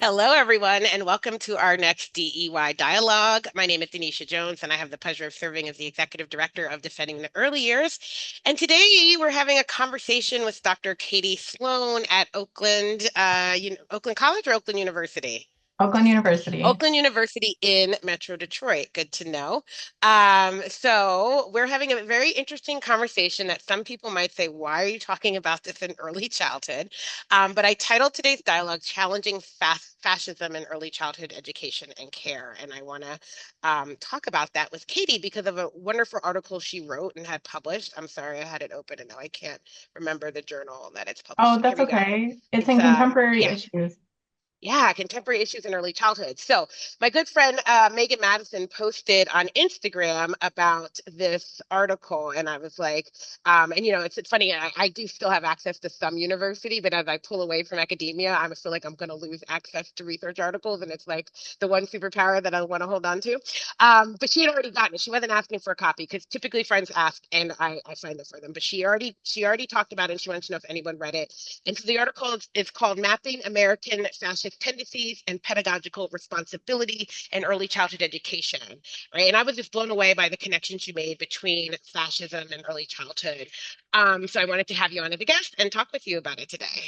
Hello, everyone, and welcome to our next DEY dialogue. My name is Denisha Jones, and I have the pleasure of serving as the Executive Director of Defending the Early Years. And today we're having a conversation with Dr. Katie Sloan at Oakland College or Oakland University? Oakland University. Oakland University in Metro Detroit. Good to know. So we're having a very interesting conversation that some people might say, why are you talking about this in early childhood? But I titled today's dialogue Challenging Fascism in Early Childhood Education and Care. And I want to talk about that with Katie because of a wonderful article she wrote and had published. I'm sorry, I had it open and now I can't remember the journal that it's published Oh, in. Here that's we go. okay. It's It's in contemporary yeah. issues. Yeah, contemporary issues in early childhood. So, my good friend Megan Madison posted on Instagram about this article, and I was like, and it's funny. I do still have access to some university, but as I pull away from academia, I feel like I'm going to lose access to research articles, and it's like the one superpower that I want to hold on to. But she had already gotten it. She wasn't asking for a copy because typically friends ask, and I find it for them. But she already talked about it, and she wanted to know if anyone read it. And so the article is called Mapping American Fascist Tendencies and Pedagogical Responsibility in Early Childhood Education. Right. And I was just blown away by the connections you made between fascism and early childhood. So I wanted to have you on as a guest and talk with you about it today.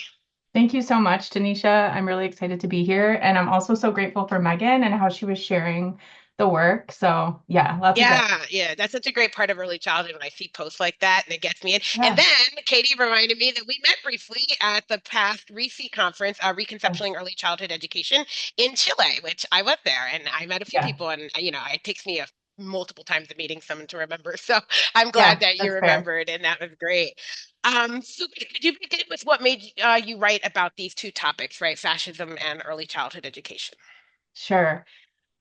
Thank you so much, Denisha. I'm really excited to be here. And I'm also so grateful for Megan and how she was sharing the work. So, yeah, lots of good. Yeah, that's such a great part of early childhood when I see posts like that and it gets me in. And Yeah. then Katie reminded me that we met briefly at the past RECE conference, Reconceptualizing Early Childhood Education in Chile, which I was there and I met a few Yeah. people and it takes me a multiple times of meeting someone to remember. So I'm glad Yeah, that you that's fair. remembered and that was great. So could you begin with what made you write about these two topics, right? Fascism and early childhood education. Sure.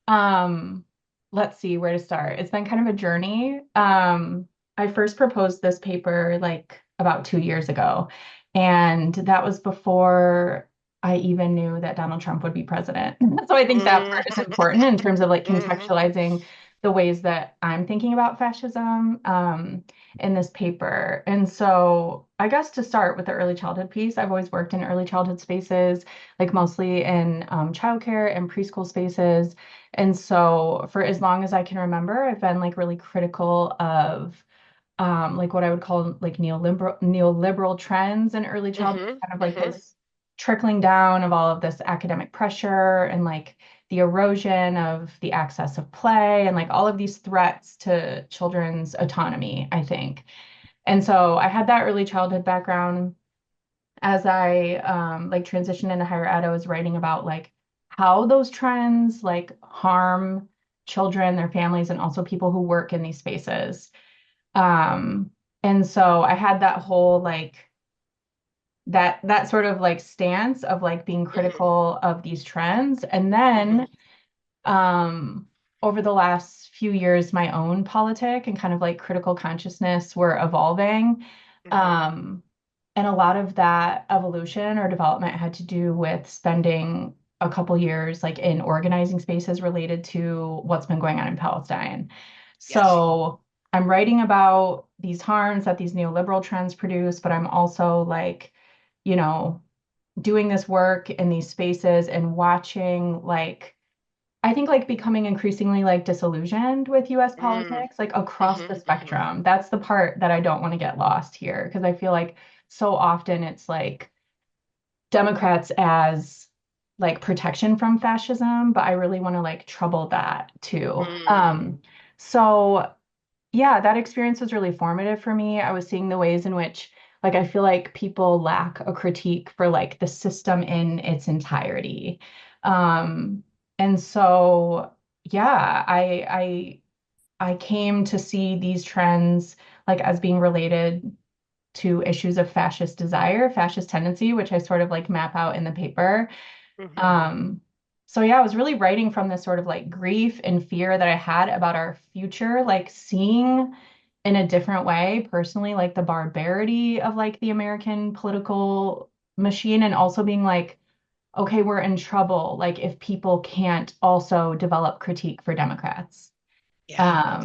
Um, let's see where to start. It's been kind of a journey. I first proposed this paper like about 2 years ago, and that was before I even knew that Donald Trump would be president. So I think that Mm, part is important in terms of like mhm, contextualizing the ways that I'm thinking about fascism, in this paper. And so I guess to start with the early childhood piece, I've always worked in early childhood spaces, like mostly in childcare and preschool spaces. And so for as long as I can remember, I've been like really critical of like what I would call like neoliberal trends in early childhood, mhm, kind of like mhm. this trickling down of all of this academic pressure and like the erosion of the access of play and like all of these threats to children's autonomy, I think. And so I had that early childhood background. As I like transitioned into higher ed, I was writing about like how those trends like harm children, their families, and also people who work in these spaces. Um, and so I had that whole like that sort of like stance of like being Mhm. critical of these trends. And Mhm. then um over the last few years, my own politic and kind of like critical consciousness were evolving. Mhm. Um, and a lot of that evolution or development had to do with spending a couple years like in organizing spaces related to what's been going on in Palestine. Yes. So I'm writing about these harms that these neoliberal trends produce, but I'm also like, you know, doing this work in these spaces and watching like I think like becoming increasingly like disillusioned with US Mm. politics, like across Mhm. the Mhm. spectrum. That's the part that I don't want to get lost here because I feel like so often it's like Democrats as like protection from fascism, but I really want to like trouble that too. Mm. So yeah, that experience was really formative for me. I was seeing the ways in which like I feel like people lack a critique for like the system in its entirety. Um, and so yeah, I came to see these trends like as being related to issues of fascist desire, fascist tendency, which I sort of like map out in the paper. Mhm. Um, so yeah, I was really writing from this sort of like grief and fear that I had about our future, like seeing in a different way, personally, like the barbarity of like the American political machine, and also being like, okay, we're in trouble, like if people can't also develop critique for Democrats. Yeah.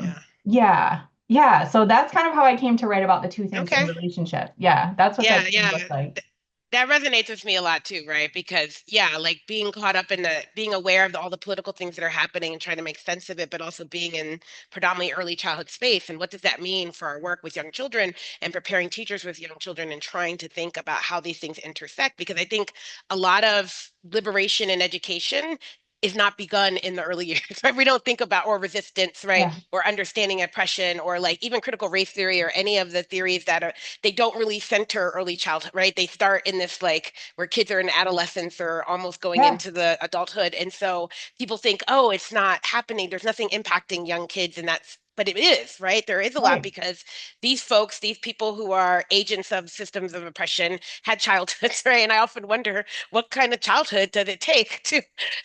Yeah. Yeah, yeah. So that's kind of how I came to write about the two things in Okay. relationship. Yeah, that's what Yeah. that journey Yeah. looked like. That resonates with me a lot too, right? Because yeah, like being caught up in being aware of all the political things that are happening and trying to make sense of it, but also being in predominantly early childhood space. And what does that mean for our work with young children and preparing teachers with young children and trying to think about how these things intersect? Because I think a lot of liberation in education is not begun in the early years, right? We don't think about or resistance, right? Yeah, Or understanding oppression or like even critical race theory or any of the theories that are they don't really center early childhood, right? They start in this like where kids are in adolescence or almost going yeah, into the adulthood. And so people think, oh, it's not happening. There's nothing impacting young kids. And that's, but it is, right? There is a lot right, because these folks, these people who are agents of systems of oppression had childhoods, right? And I often wonder what kind of childhood does it take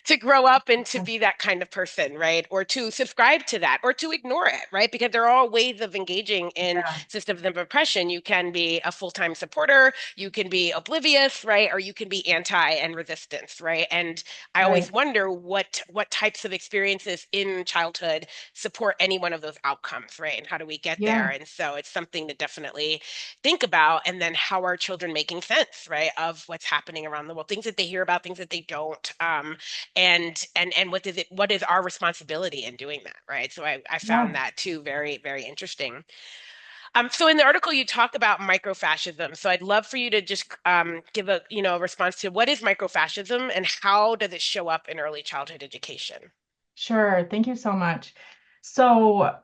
to grow up and to be that kind of person, right? Or to subscribe to that or to ignore it, right? Because there are all ways of engaging in yeah, systems of oppression. You can be a full-time supporter, you can be oblivious, right? Or you can be anti and resistance, right? And I always right, wonder what types of experiences in childhood support any one of those outcomes, right? And how do we get there? yeah, And so it's something to definitely think about. And then how are children making sense, right, of what's happening around the world, things that they hear about, things that they don't, and what is our responsibility in doing that, right? So I found yeah. that too very, very interesting. So in the article you talk about microfascism. So I'd love for you to just give a response to what is microfascism and how does it show up in early childhood education? Sure. Thank you so much. So,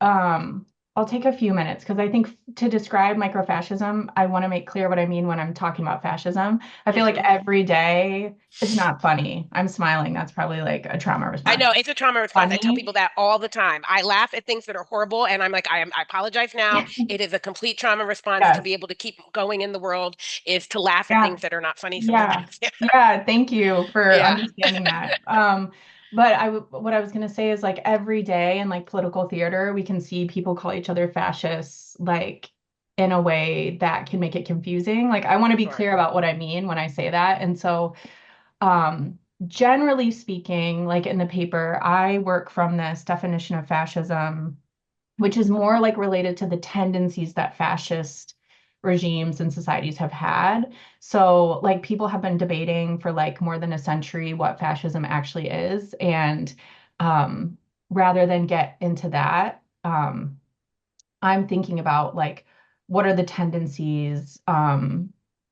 um, I'll take a few minutes because I think to describe microfascism, I want to make clear what I mean when I'm talking about fascism. I feel like Hmm. every day it's not funny. I'm smiling. That's probably like a trauma I response. know it's a trauma response. I tell Funny? people that all the time. I laugh at things that are horrible, and I'm like, I apologize now. It is a complete trauma response to Yes. be able to keep going in the world is to laugh at Yeah. things that are not funny Yeah. sometimes. Yeah. Thank you for Yeah. understanding that. But what I was going to say is like every day in like political theater, we can see people call each other fascists, like in a way that can make it confusing. Like I want to be Sure. clear about what I mean when I say that. And so, um, generally speaking, like in the paper, I work from this definition of fascism which is more like related to the tendencies that fascist regimes and societies have had. So, like, people have been debating for like more than a century what fascism actually is. And um, rather than get into that, I'm thinking about like, what are the tendencies?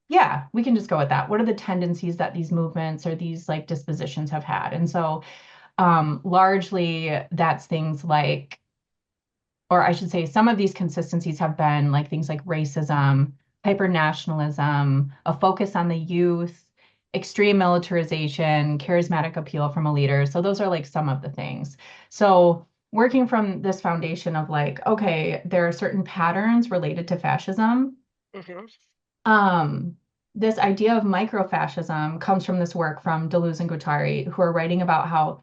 Yeah, we can just go with that. What are the tendencies that these movements or these like dispositions have had? And so, largely, that's things like or I should say, some of these consistencies have been like things like racism, hyper-nationalism, a focus on the youth, extreme militarization, charismatic appeal from a leader. So those are like some of the things. So working from this foundation of like, okay, there are certain patterns related to fascism. Hmm. Um, this idea of microfascism comes from this work from Deleuze and Guattari, who are writing about how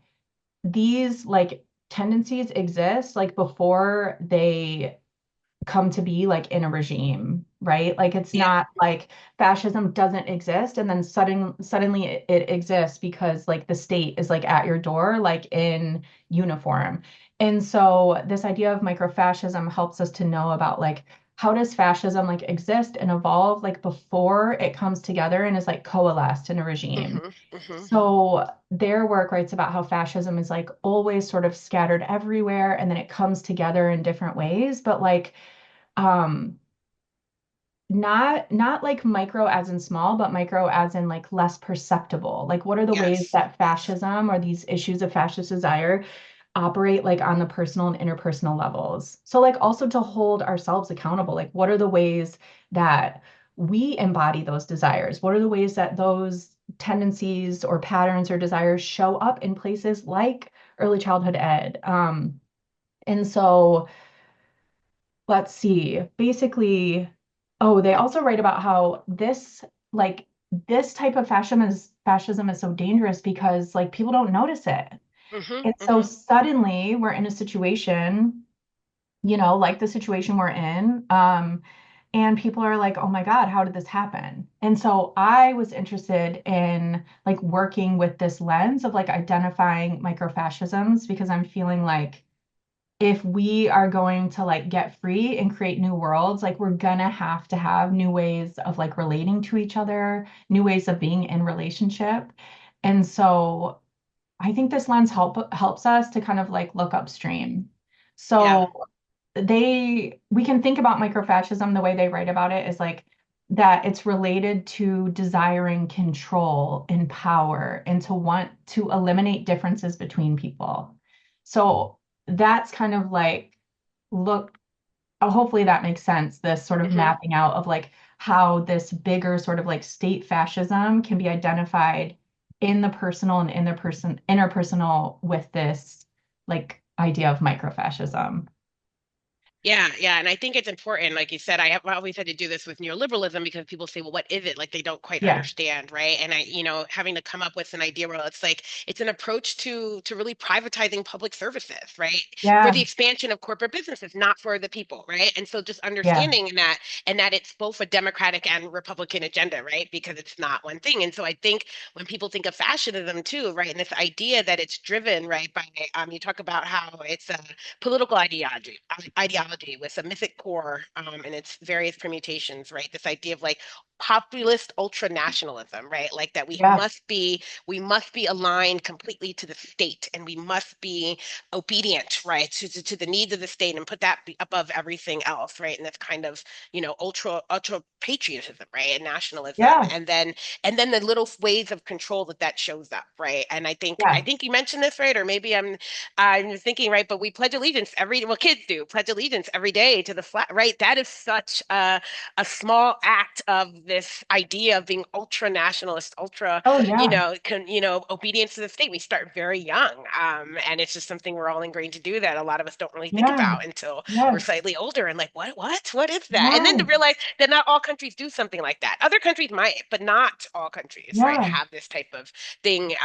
these like tendencies exist like before they come to be like in a regime, right? Like it's Yeah. not like fascism doesn't exist and then suddenly it exists because like the state is like at your door, like in uniform. And so this idea of microfascism helps us to know about like how does fascism like exist and evolve like before it comes together and is like coalesced in a regime. Hmm. Hmm. So their work writes about how fascism is like always sort of scattered everywhere and then it comes together in different ways, but like um not like micro as in small, but micro as in like less perceptible. Like what are the ways Yes. that fascism or these issues of fascist desire operate like on the personal and interpersonal levels? So like also to hold ourselves accountable. Like what are the ways that we embody those desires? What are the ways that those tendencies or patterns or desires show up in places like early childhood ed? And so let's see. Basically, oh, they also write about how like this type of fascism is so dangerous because like people don't notice it. Hmm. And so Hmm. suddenly we're in a situation, like the situation we're in, and people are like, "Oh my God, how did this happen?" And so I was interested in like working with this lens of like identifying microfascisms because I'm feeling like if we are going to like get free and create new worlds, like we're gonna have to have new ways of like relating to each other, new ways of being in relationship. And so I think this lens helps us to kind of like look upstream. Yeah. So we can think about microfascism the way they write about it is like that it's related to desiring control and power and to want to eliminate differences between people. So that's kind of like look hopefully that makes sense, this sort of Hmm. mapping out of like how this bigger sort of like state fascism can be identified in the personal and in the interpersonal with this like idea of microfascism. Yeah, yeah, and I think it's important, like you said, I always had to do this with neoliberalism because people say, well, what is it? Like they don't quite Yeah. understand, right? And having to come up with an idea where it's like it's an approach to really privatizing public services, right? For the Yeah. expansion of corporate businesses, not for the people, right? And so just Yeah. understanding that and that it's both a Democratic and Republican agenda, right? Because it's not one thing. And so I think when people think of fascism too, right, and this idea that it's driven, right, by you talk about how it's a political ideology with a mythic core and its various permutations, right? This idea of like populist ultra nationalism, right? Like that Yeah. we must be aligned completely to the state and we must be obedient, right, to the needs of the state and put that above everything else, right? And that's kind of, ultra patriotism, right? And nationalism. Yeah. And then the little ways of control that shows up, right? And I Yeah. think you mentioned this, right? Or maybe I'm thinking, right, but we pledge allegiance well, kids do pledge allegiance every day to the flag, right? That is such a small act of this idea of being ultra nationalist, ultra, Oh yeah. obedience to the state. We start very young. And it's just something we're all ingrained to do that a lot of us don't really think Yeah. about until we're Yes. slightly older and like, what is that? And then to Yes. realize that not all countries do something like that. Other countries might, but not all countries, right, Yeah. have this type of thing,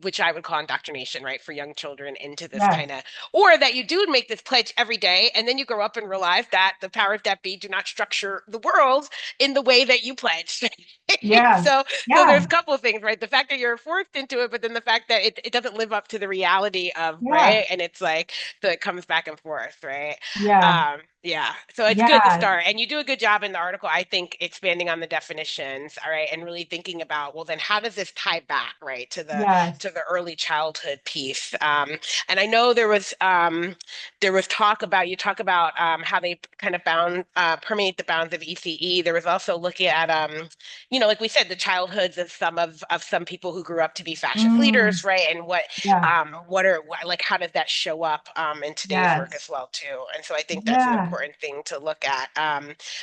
which I would call indoctrination, right, for young children into this kind Yes. of, or that you do make this pledge every day, and then you grow up and realize that the powers that be do not structure the world in the way that you pledged. Yeah. So there's Yeah. a couple of things, right? The fact that you're forced into it, but then the fact that it doesn't live up to the reality of, Yeah. right? And it's like, so it comes back and forth, right? Yeah. Yeah. So it's good to Yeah. start. And you do a good job in the article, I think, expanding on the definitions, all right, and really thinking about, well, then how does this tie back, right, to the Yes. early childhood piece? And I know there was talk about how they kind of permeate the bounds of ECE. There was also looking at like we said, the childhoods of some people who grew up to be fascist Mm, leaders, right? And yeah. like how does that show up in today's work as Yes. well too? And so I think that's an Yeah. important thing to look at.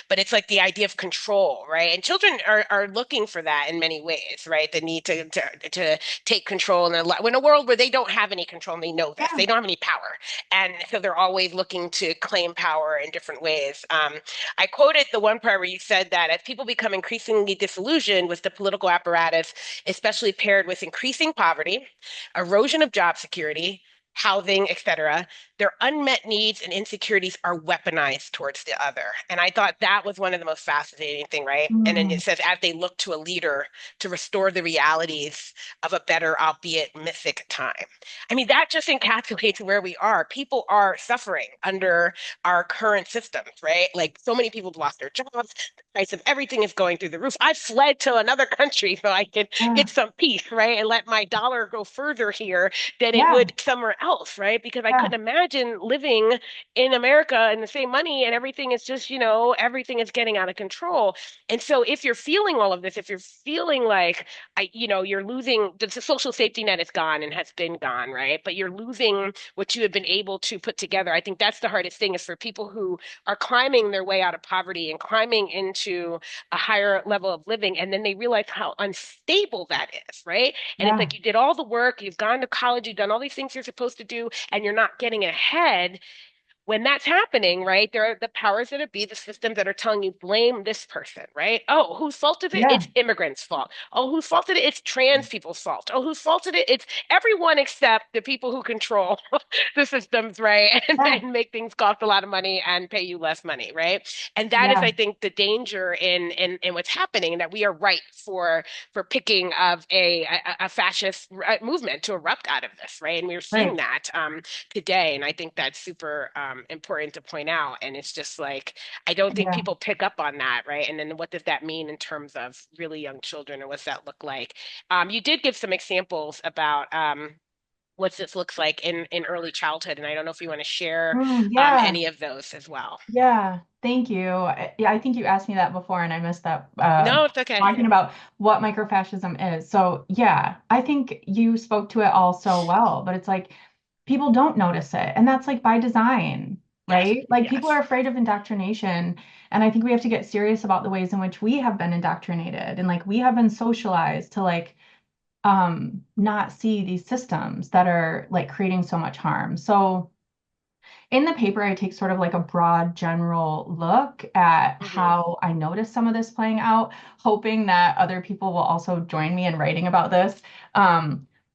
But it's like the idea of control, right? And children are looking for that in many ways, right? The need to take control in their life in a world where they don't have any control and they know this. Yeah. They don't have any power. And so they're always looking to claim power in different ways. I quoted the one part where you said that as people become increasingly disillusioned with the political apparatus, especially paired with increasing poverty, erosion of job security, housing, etc., their unmet needs and insecurities are weaponized towards the other. And I thought that was one of the most fascinating thing, right? And then Mm, it says, as they look to a leader to restore the realities of a better, albeit mythic time. I mean, that just encapsulates where we are. People are suffering under our current systems, right? Like so many people have lost their jobs. The price of everything is going through the roof. I fled to another country so I could yeah. get some peace, right? And let my dollar go further here than it Yeah. would somewhere else, right? Because I Yeah. couldn't imagine living in America and the same money and everything is just, everything is getting out of control. And so if you're feeling all of this, if you're feeling like you're losing the social safety net is gone and has been gone, right? But you're losing what you have been able to put together. I think that's the hardest thing is for people who are climbing their way out of poverty and climbing into a higher level of living. And then they realize how unstable that is, right? And it's Yeah. like you did all the work, you've gone to college, you've done all these things you're supposed to do, and you're not getting ahead when that's happening, right, there are the powers that be, the systems that are telling you blame this person, right? Oh, whose fault is it? Yeah, It's immigrants' fault. Oh, whose fault is it? It's trans people's fault. Oh, whose fault is it? It's everyone except the people who control the systems, right? yeah, And make things cost a lot of money and pay you less money, right? And that is, yeah, I think, the danger in what's happening, that we are ripe for picking of a fascist movement to erupt out of this, right? And we're seeing right. that today, and I think that's super important to point out. And it's just like I don't think Yeah. people pick up on that, right? And then what does that mean in terms of really young children, or what's that look like? You did give some examples about what this looks like in early childhood, and I don't know if you want to share Yeah. any of those as well. Yeah, thank you. Yeah, I think you asked me that before and I missed that No, it's okay. talking about what microfascism is. So, yeah, I think you spoke to it all so well, but it's like people don't notice it. And that's like by design, Yes, right? Like people are yes. afraid of indoctrination. And I think we have to get serious about the ways in which we have been indoctrinated and like we have been socialized to like not see these systems that are like creating so much harm. So, in the paper, I take sort of like a broad general look at Hmm. how I notice some of this playing out, hoping that other people will also join me in writing about this.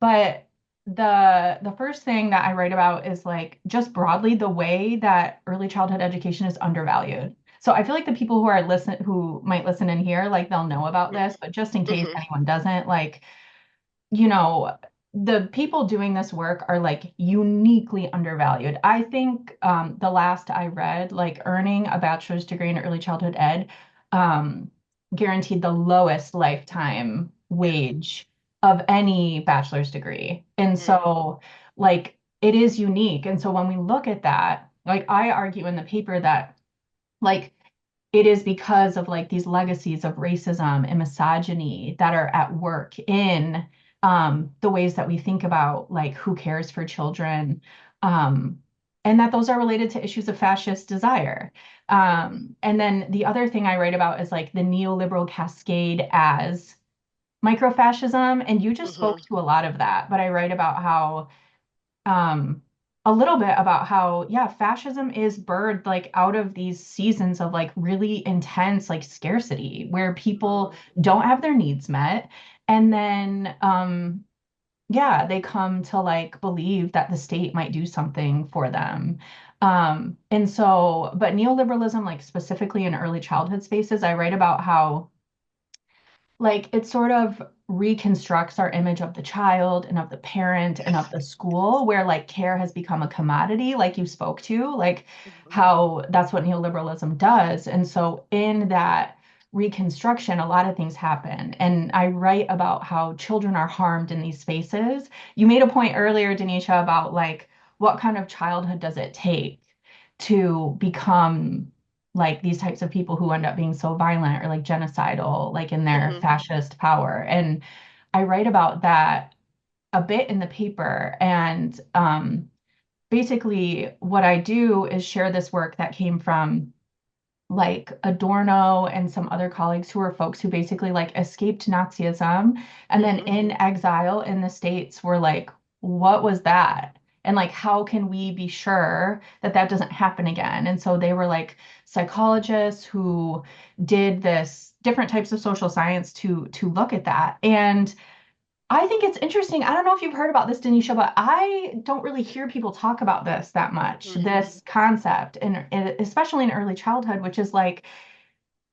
But the first thing that I write about is like just broadly the way that early childhood education is undervalued. So I feel like the people who might listen in here, like they'll know about this, but just in case Hmm. anyone doesn't, like you know, the people doing this work are like uniquely undervalued. I think the last I read, like earning a bachelor's degree in early childhood ed um, guaranteed the lowest lifetime Yeah. wage of any bachelor's degree. And Mm. so, like, it is unique. And so, when we look at that, like, I argue in the paper that, like, it is because of like these legacies of racism and misogyny that are at work in the ways that we think about like who cares for children, um, and that those are related to issues of fascist desire. And then the other thing I write about is like the neoliberal cascade as microfascism, and you just Hmm. spoke to a lot of that, but I write about how um a little bit about how yeah fascism is birthed like out of these seasons of like really intense like scarcity where people Hmm. don't have their needs met and then yeah they come to like believe that the state might do something for them and so but neoliberalism like specifically in early childhood spaces I write about how like it sort of reconstructs our image of the child and of the parent and of Yes. the school where like care has become a commodity like you spoke to like Hmm. how that's what neoliberalism does and so in that reconstruction a lot of things happen and I write about how children are harmed in these spaces. You made a point earlier Denisha about like what kind of childhood does it take to become like these types of people who end up being so violent or like genocidal, like in their Hmm. fascist power. And I write about that a bit in the paper. And basically, what I do is share this work that came from like Adorno and some other colleagues who were folks who basically like escaped Nazism and then Hmm. in exile in the States were like, what was that? And like, how can we be sure that that doesn't happen again? And so they were like psychologists who did this different types of social science to look at that. And I think it's interesting. I don't know if you've heard about this, Denisha, but I don't really hear people talk about this that much, Hmm. this concept, and especially in early childhood, which is like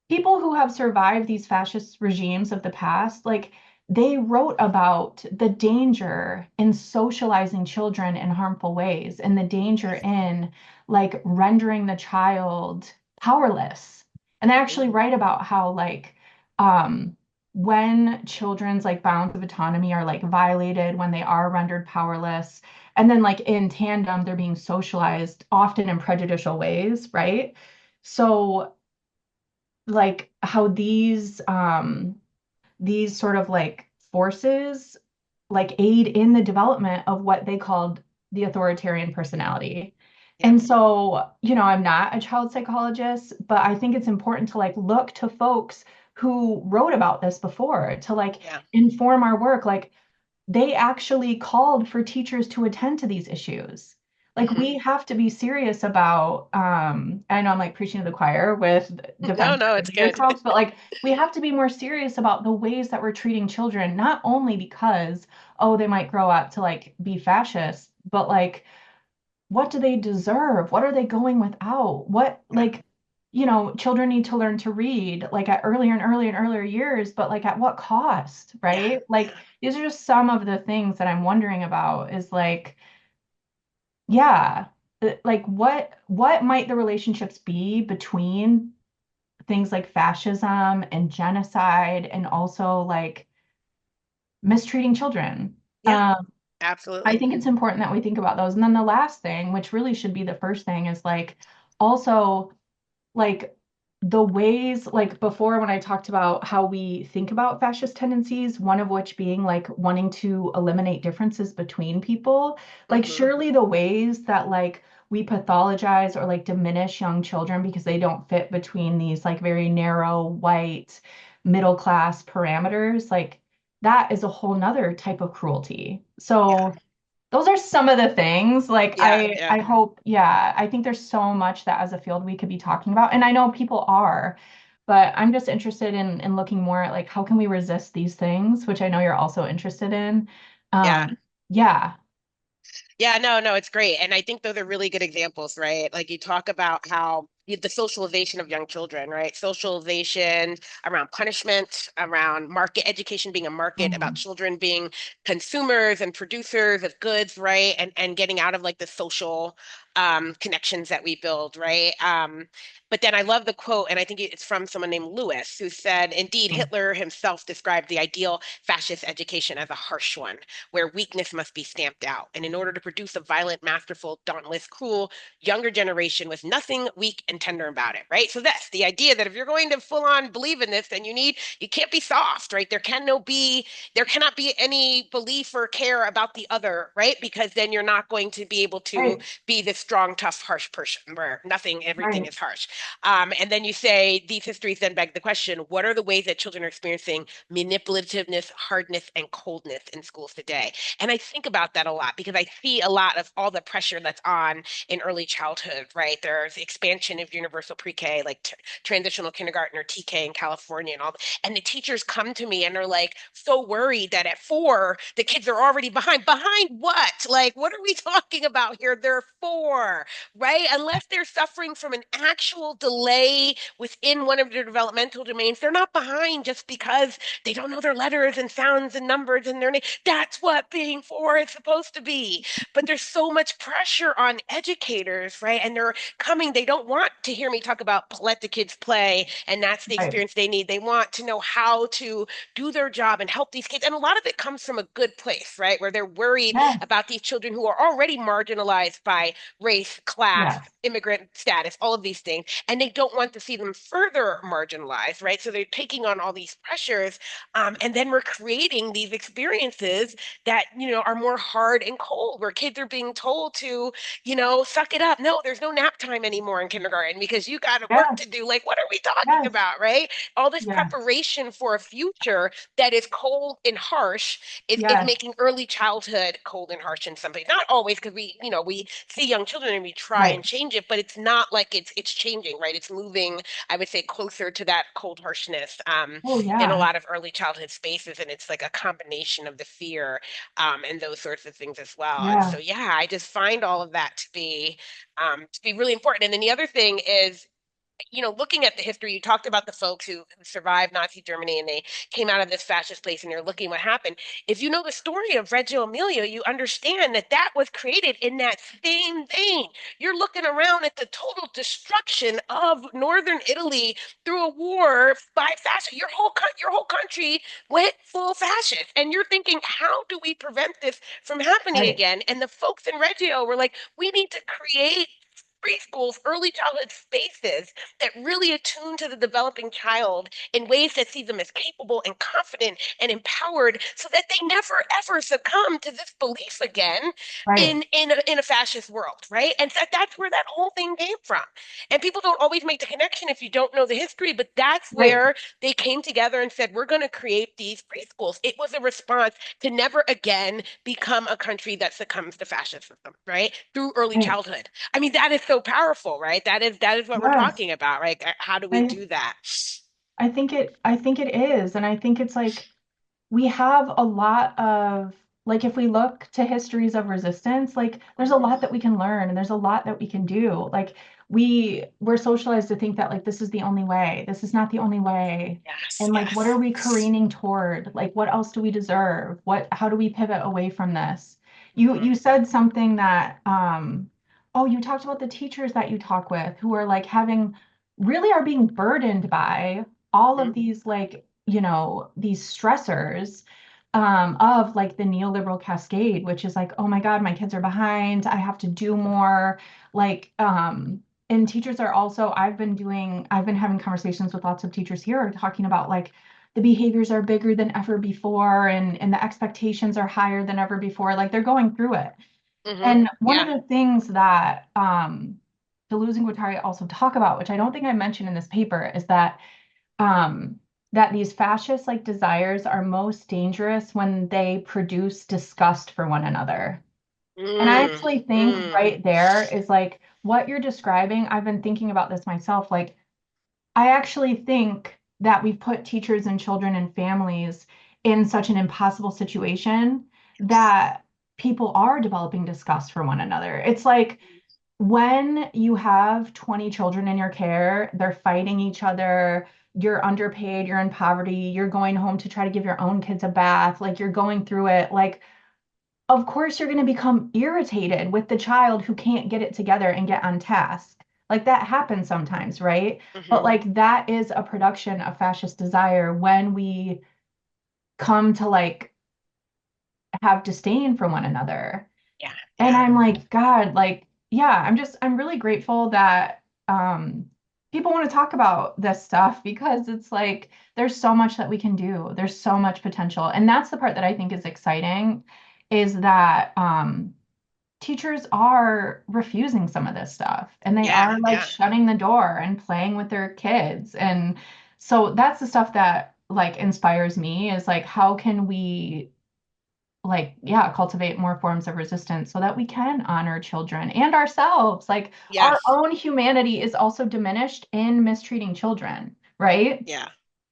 people who have survived these fascist regimes of the past, like they wrote about the danger in socializing children in harmful ways and the danger in like rendering the child powerless. And they actually Hmm. write about how like when children's like bounds of autonomy are like violated, when they are rendered powerless, and then like in tandem, they're being socialized often in prejudicial ways, right? So like how these sort of like forces like aid in the development of what they called the authoritarian personality. Yeah. And so, I'm not a child psychologist, but I think it's important to like look to folks who wrote about this before to like Yeah. inform our work. Like they actually called for teachers to attend to these issues. Like Hmm. we have to be serious about, I know I'm like preaching to the choir with No, defense no, of it's leader good. tropes, but like we have to be more serious about the ways that we're treating children, not only because, oh, they might grow up to like be fascist, but like what do they deserve? What are they going without? What, Yeah, like, children need to learn to read like at earlier and earlier and earlier years, but like at what cost, yeah, right? Like yeah, these are just some of the things that I'm wondering about is like, yeah, like what might the relationships be between things like fascism and genocide and also like mistreating children? yeah, I absolutely. think it's important that we think about those. And then the last thing, which really should be the first thing, is like also like the ways, like before when I talked about how we think about fascist tendencies, one of which being like wanting to eliminate differences between people, like Hmm. surely the ways that like we pathologize or like diminish young children because they don't fit between these like very narrow white middle class parameters, like that is a whole nother type of cruelty. Yeah, So those are some of the things like yeah, I yeah. hope, yeah, I think there's so much that as a field we could be talking about, and I know people are, but I'm just interested in looking more at like how can we resist these things, which I know you're also interested in. Yeah. Yeah. Yeah, no, no, it's great. And I think those are really good examples, right? Like you talk about how the socialization of young children, right? Socialization around punishment, around market education being a market, about Mhm. children being consumers and producers of goods, right? And getting out of like the social connections that we build, right? But then I love the quote, and I think it's from someone named Lewis, who said, "Indeed, Hitler himself described the ideal fascist education as a harsh one where weakness must be stamped out. And in order to produce a violent, masterful, dauntless, cruel, younger generation with nothing weak and tender about it, right? So that's the idea that if you're going to full on believe in this, then you can't be soft, right? There cannot be any belief or care about the other, right? Because then you're not going to be able to Right, be this strong, tough, harsh person where everything right. is harsh. And then you say these histories then beg the question, what are the ways that children are experiencing manipulativeness, hardness, and coldness in schools today? And I think about that a lot because I see a lot of all the pressure that's on in early childhood, right? There's expansion of universal pre-K, like transitional kindergarten or TK in California and all. And the teachers come to me and are like so worried that at 4, the kids are already behind. Behind what? Like, what are we talking about here? They're 4, right? Unless they're suffering from an actual delay within one of their developmental domains, they're not behind just because they don't know their letters and sounds and numbers and their name. That's what being 4 is supposed to be. But there's so much pressure on educators, right? And they're coming, they don't want to hear me talk about let the kids play and that's the Right. experience they need. They want to know how to do their job and help these kids. And a lot of it comes from a good place, right? Where they're worried Yes. about these children who are already marginalized by race, class, Yes. immigrant status, all of these things. And they don't want to see them further marginalized, right? So they're taking on all these pressures. And then we're creating these experiences that, are more hard and cold, where kids are being told to, suck it up. No, there's no nap time anymore in kindergarten because you got work to Yes. do. Like, what are we talking Yes. about, right? All this Yes. preparation for a future that is cold and harsh is Yes. making early childhood cold and harsh in some ways. Not always, because we see young children and we try and Right. change it, but it's not like it's changing, right? It's moving, I would say, closer to that cold harshness. Oh In a yeah. lot of early childhood spaces, and it's like a combination of the fear and those sorts of things as well. And so, Yeah. yeah, I just find all of that to be really important. And then the other thing is, looking at the history, you talked about the folks who survived Nazi Germany and they came out of this fascist place and you're looking what happened. If you know the story of Reggio Emilia, you understand that that was created in that same vein. You're looking around at the total destruction of northern Italy through a war by fascists. Your whole country went full fascist. And you're thinking, how do we prevent this from happening Right. again? And the folks in Reggio were like, we need to create preschools, early childhood spaces that really attune to the developing child in ways that see them as capable and confident and empowered so that they never ever succumb to this belief again Right, in a fascist world, right? And that's where that whole thing came from. And people don't always make the connection if you don't know the history, but that's right, where they came together and said, we're going to create these preschools. It was a response to never again become a country that succumbs to fascism, right? Through early right. childhood. I mean, that is so powerful, right? That is what we're Yes. talking about, right? How do we I do that? I think it is. And I think it's like we have a lot of like if we look to histories of resistance, like there's a Mhm. lot that we can learn and there's a lot that we can do. Like we're socialized to think that like this is the only way. This is not the only way. Yes, And like what are yes. we careening toward? Like what else do we deserve? What how do we pivot away from this? Mhm. You said something that oh, you talked about the teachers that you talk with who are like having really are being burdened by all Mhm. of these like you know these stressors of like the neoliberal cascade, which is like, oh my God, my kids are behind. I have to do more. Like, and teachers are also, I've been having conversations with lots of teachers here talking about like the behaviors are bigger than ever before and the expectations are higher than ever before. Like they're going through it. Mhm. And one of Yeah. the things that Deleuze and Guattari also talk about, which I don't think I mentioned in this paper, is um, that these fascist like desires are most dangerous when they produce disgust for one another. And I Mm. actually think Mm. right there is like what you're describing. I've been thinking about this myself. Like, I actually think that we've put teachers and children and families in such an impossible situation that people are developing disgust for one another. It's like when you have 20 children in your care, they're fighting each other, you're underpaid, you're in poverty, you're going home to try to give your own kids a bath, like you're going through it. Like, of course, you're going to become irritated with the child who can't get it together and get on task. Like that happens sometimes, right? But Mhm. like that is a production of fascist desire when we come to like have disdain for one another. Yeah. And Yeah. I'm like, God, like, yeah, I'm really grateful that people want to talk about this stuff because it's like there's so much that we can do. There's so much potential. And that's the part that I think is exciting is that teachers are refusing some of this stuff and they Yeah. are like Yeah. shutting the door and playing with their kids. And so that's the stuff that like inspires me is like how can we like yeah cultivate more forms of resistance so that we can honor children and ourselves like our Yes. own humanity is also diminished in mistreating children right Yeah.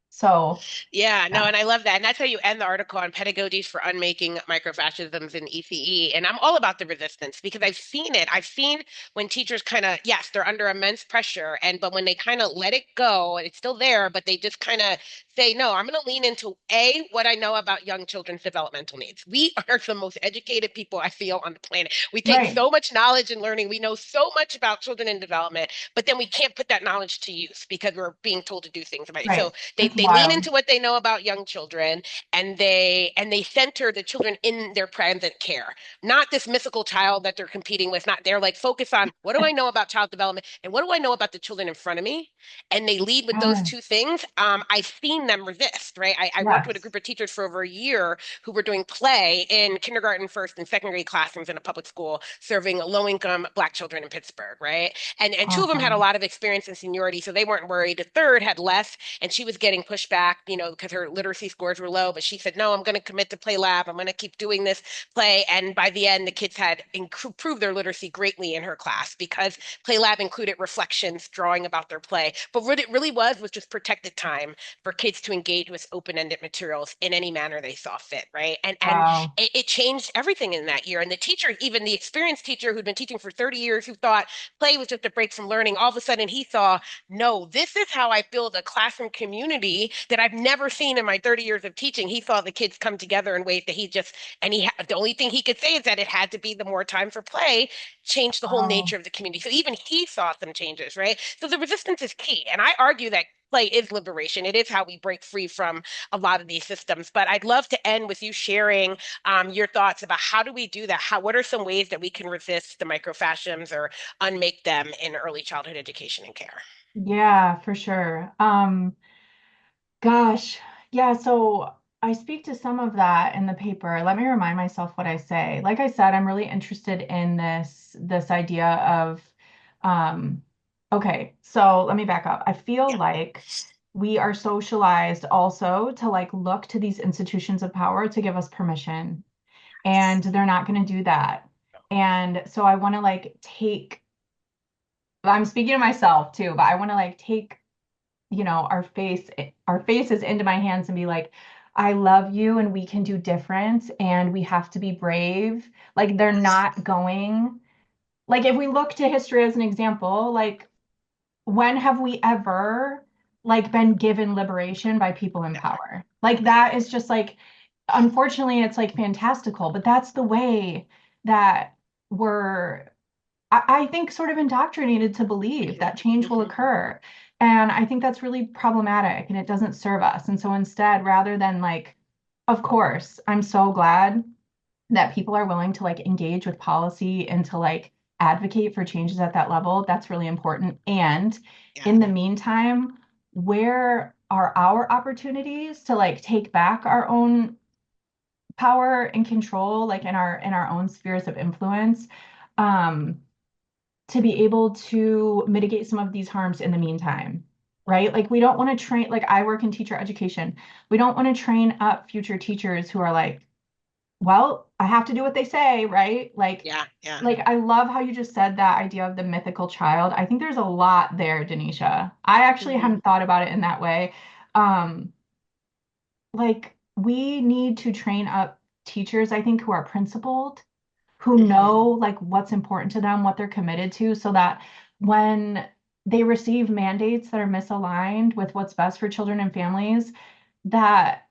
so Yeah, no, yeah and I love that. And that's how you end the article on pedagogies for unmaking microfascisms in ECE. And I'm all about the resistance because I've seen it. I've seen when teachers kind of, yes, they're under immense pressure, and but when they kind of let it go, it's still there, but they just kind of say, no, I'm going to lean into A, what I know about young children's developmental needs. We are the most educated people I feel on the planet. We take right so much knowledge and learning. We know so much about children in development, but then we can't put that knowledge to use because we're being told to do things about it. So right they it's they lean wild into what they know about young children, and they center the children in their present care, not this mythical child that they're competing with. Not they're like focus on what do I know about child development and what do I know about the children in front of me, and they lead with those two yes things. I've seen them resist. Right, I worked with a yes group of teachers for over a year who were doing play in kindergarten, first, and second grade classrooms in a public school, serving low income Black children in Pittsburgh. Right, and two of them had a awesome lot of experience and seniority, so they weren't worried. The third had less, and she was getting pushed back, because her literacy scores were low. But she said, "No, I'm going to commit to Play Lab. I'm going to keep doing this play." And by the end, the kids had improved their literacy greatly in her class because Play Lab included reflections, drawing about their play. But what it really was just protected time for kids to engage with open-ended materials in any manner they saw fit, right? And wow it changed everything in that year. And the teacher, even the experienced teacher who'd been teaching for 30 years, who thought play was just a break from learning, all of a sudden he saw, no, this is how I build a classroom community that I've never seen in my 30 years of teaching. He saw the kids come together in ways that the only thing he could say is that it had to be the more time for play changed the whole wow nature of the community. So even he saw some changes, right? So the resistance is key. And I argue that play is liberation. It is how we break free from a lot of these systems. But I'd love to end with you sharing your thoughts about how do we do that? What are some ways that we can resist the microfascisms or unmake them in early childhood education and care? Yeah, for sure. Gosh, yeah, so I speak to some of that in the paper. Let me remind myself what I say. Like I said, I'm really interested in this idea of okay, so let me back up. I feel Yeah. like we are socialized also to like look to these institutions of power to give us permission, and they're not going to do that. And so I want to like take, I'm speaking to myself too, but I want to like take our faces into my hands and be like, I love you and we can do different and we have to be brave. Like they're not going, like if we look to history as an example, like when have we ever like been given liberation by people in Never. power? Like that is just like, unfortunately, it's like fantastical, but that's the way that we're I think, sort of indoctrinated to believe Hmm. that change will Hmm. occur. And I think that's really problematic and it doesn't serve us. And so instead, rather than like, of course, I'm so glad that people are willing to like engage with policy and to like advocate for changes at that level. That's really important. And Yeah. in the meantime, where are our opportunities to like take back our own power and control, like in our own spheres of influence? Um, to be able to mitigate some of these harms in the meantime, right? Like we don't want to train, like I work in teacher education. We don't want to train up future teachers who are like, well, I have to do what they say, right? Yeah. Yeah. Like I love how you just said that idea of the mythical child. I think there's a lot there, Denisha. I actually Hmm. hadn't thought about it in that way. Um, like we need to train up teachers, I think, who are principled, who Hmm. know like what's important to them, what they're committed to, so that when they receive mandates that are misaligned with what's best for children and families, that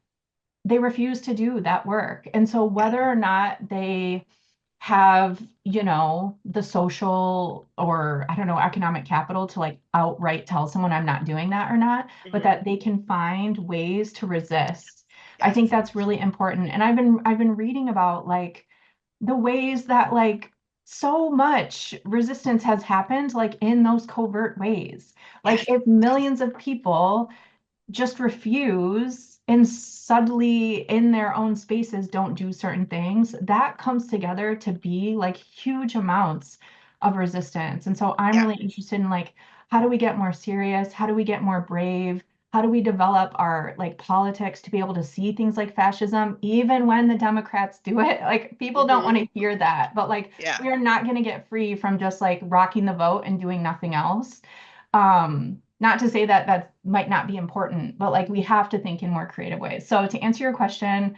they refuse to do that work. And so Yeah. whether or not they have, the social or I don't know, economic capital to like outright tell someone I'm not doing that or not, but Hmm. that they can find ways to resist. I Yes. think that's really important. And I've been reading about like the ways that like so much resistance has happened like in those covert ways. Like Yes. if millions of people just refuse and subtly in their own spaces don't do certain things, that comes together to be like huge amounts of resistance. And so I'm Yeah. really interested in like, how do we get more serious? How do we get more brave? How do we develop our like politics to be able to see things like fascism, even when the Democrats do it? Like people don't Hmm. want to hear that, but like Yeah. we are not going to get free from just like rocking the vote and doing nothing else. Not to say that that might not be important, but like we have to think in more creative ways. So to answer your question,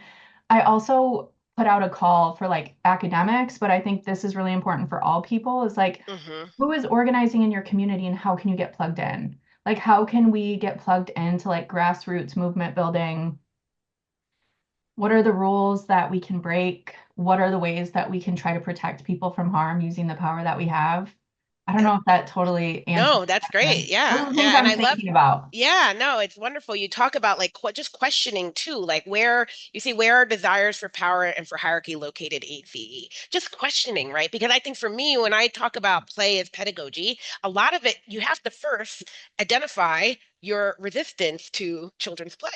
I also put out a call for like academics, but I think this is really important for all people is like Hmm. who is organizing in your community and how can you get plugged in? Like how can we get plugged into like grassroots movement building? What are the rules that we can break? What are the ways that we can try to protect people from harm using the power that we have? I don't know if that totally answers No, the that's great. question. Those Yeah. are the things Yeah. And I'm I love, thinking about. yeah, no, it's wonderful. You talk about like just questioning too, like where you see where are desires for power and for hierarchy located ACE. Just questioning, right? Because I think for me, when I talk about play as pedagogy, a lot of it, you have to first identify your resistance to children's play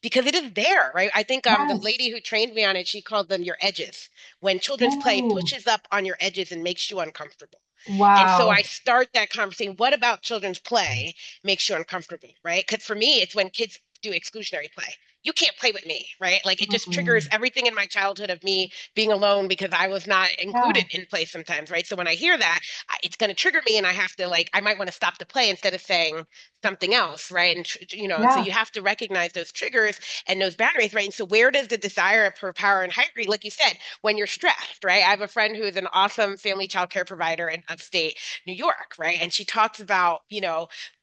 because it is there, right? I think the Yes. lady who trained me on it, she called them your edges. When children's play Ooh, pushes up on your edges and makes you uncomfortable. And so I wow. start that conversation. What about children's play makes you uncomfortable, right? Because for me, it's when kids do exclusionary play. You can't play with me, right? Like it just triggers Mm, everything in my childhood of me being alone because I was not included yeah. in play sometimes, right? So when I hear that, it's going to trigger me and I have to like, I might want to stop the play instead of saying something else, right? And, and so Yeah. you have to recognize those triggers and those boundaries, right? And so where does the desire for power and hierarchy, like you said, when you're stressed, right? I have a friend who's an awesome family child care provider in upstate New York, right? And she talks about,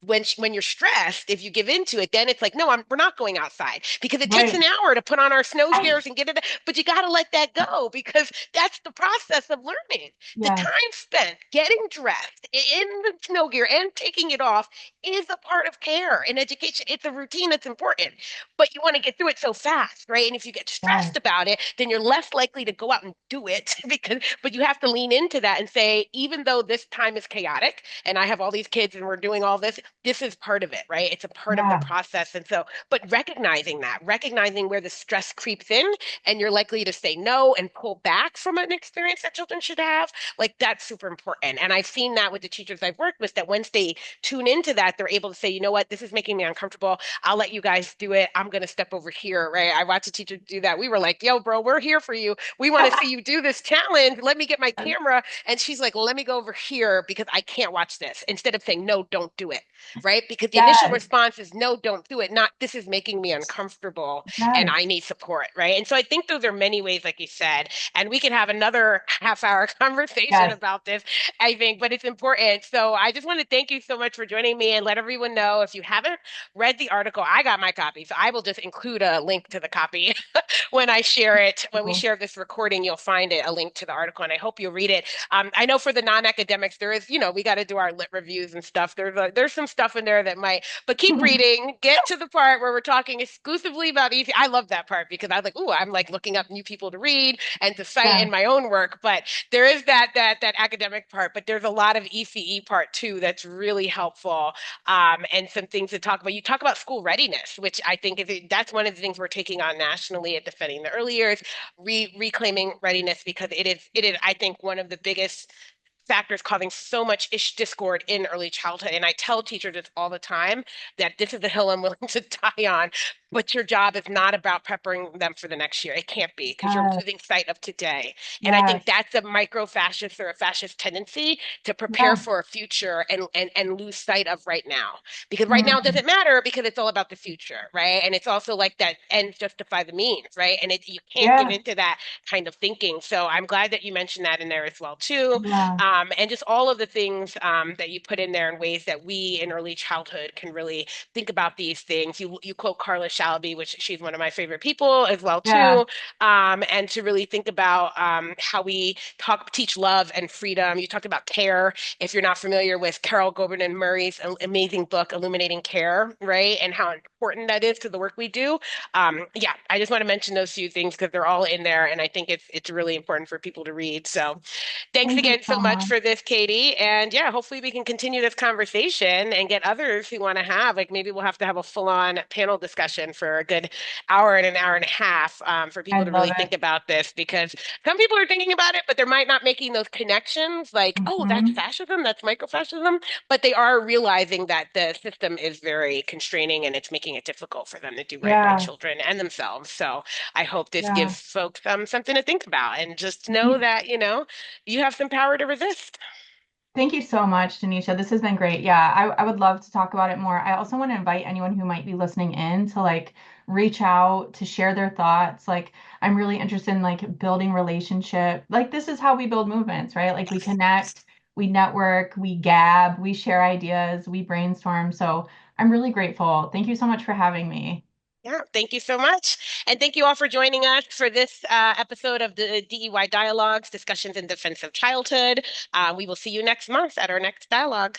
when you're stressed, if you give into it, then it's like, no, we're not going outside because it takes an Right. hour to put on our snow I, gears and get it. But you got to let that go because that's the process of learning. The time yes. spent getting dressed in the snow gear and taking it off is a part of care in education. It's a routine that's important, but you want to get through it so fast, right? And if you get Yes. stressed about it, then you're less likely to go out and do it because, but you have to lean into that and say, even though this time is chaotic and I have all these kids and we're doing all this is part of it, right? It's a part of the Yeah. process. And so, but recognizing that, recognizing where the stress creeps in and you're likely to say no and pull back from an experience that children should have, like that's super important. And I've seen that with the teachers I've worked with, that once they tune into that, they're able to say, you know what, this is making me uncomfortable. I'll let you guys do it. I'm going to step over here, right? I watched a teacher do that. We were like, yo, bro, we're here for you. We want to see you do this challenge. Let me get my camera. And she's like, let me go over here because I can't watch this. Instead of saying, no, don't do it, right? Because the initial Yes. response is, no, don't do it. Not, this is making me uncomfortable and Yes. I need support, right? And so I think those are many ways, like you said, and we can have another half-hour conversation Yes. about this, I think, but it's important. So I just want to thank you so much for joining me and let everyone know if you haven't read the article, I got my copy. So I will just include a link to the copy when I share it. When we share this recording, you'll find it, a link to the article, and I hope you'll read it. I know for the non-academics, there is, we got to do our lit reviews and stuff. There's some stuff in there that might, but keep reading. Get to the part where we're talking exclusively about ECEC. I love that part because I was like, ooh, I'm like looking up new people to read and to cite Yeah. in my own work. But there is that academic part, but there's a lot of ECE part too that's really helpful, and some things to talk about. You talk about school readiness, which I think that's one of the things we're taking on nationally at Defending the Early Years, reclaiming readiness because it is I think one of the biggest factors causing so much discord in early childhood. And I tell teachers this all the time that this is the hill I'm willing to die on. But your job is not about preparing them for the next year. It can't be because you're Yes. losing sight of today. And I think Yes. that's a micro-fascist or a fascist tendency to prepare Yeah. for a future and lose sight of right now. Because right now Mm. doesn't matter because it's all about the future, right? And it's also like that ends justify the means, right? And you can't give Yeah. into that kind of thinking. So I'm glad that you mentioned that in there as well too, Yeah. and just all of the things that you put in there in ways that we in early childhood can really think about these things. You quote Carla Shalaby, which she's one of my favorite people as well Yeah. too, and to really think about how we teach love and freedom. You talked about care. If you're not familiar with Carol Gilbertin Murray's amazing book Illuminating Care, right, and how important that is to the work we do. Yeah, I just want to mention those few things because they're all in there, and I think it's really important for people to read. So. Thanks Thank you again so so much much. for this, Katie. And yeah, hopefully we can continue this conversation and get others who want to have, like maybe we'll have to have a full-on panel discussion for a good hour and an hour and a half, for I people to love really it. think about this because some people are thinking about it, but they might not making those connections like, oh, that's Hmm. fascism, that's microfascism. But they are realizing that the system is very constraining and it's making it difficult for them to do right by Yeah. children and themselves. So I hope this Yeah. gives folks something to think about and just know that, you have some power to resist. Thank you so much, Denisha. This has been great. Yeah, I would love to talk about it more. I also want to invite anyone who might be listening in to like reach out to share their thoughts. Like, I'm really interested in like building relationship. Like, this is how we build movements, right? Like, we Yes. connect, we network, we gab, we share ideas, we brainstorm. So I'm really grateful. Thank you so much for having me. Yeah, thank you so much. And thank you all for joining us for this episode of the DEY Dialogues, Discussions in Defense of Childhood. We will see you next month at our next dialogue.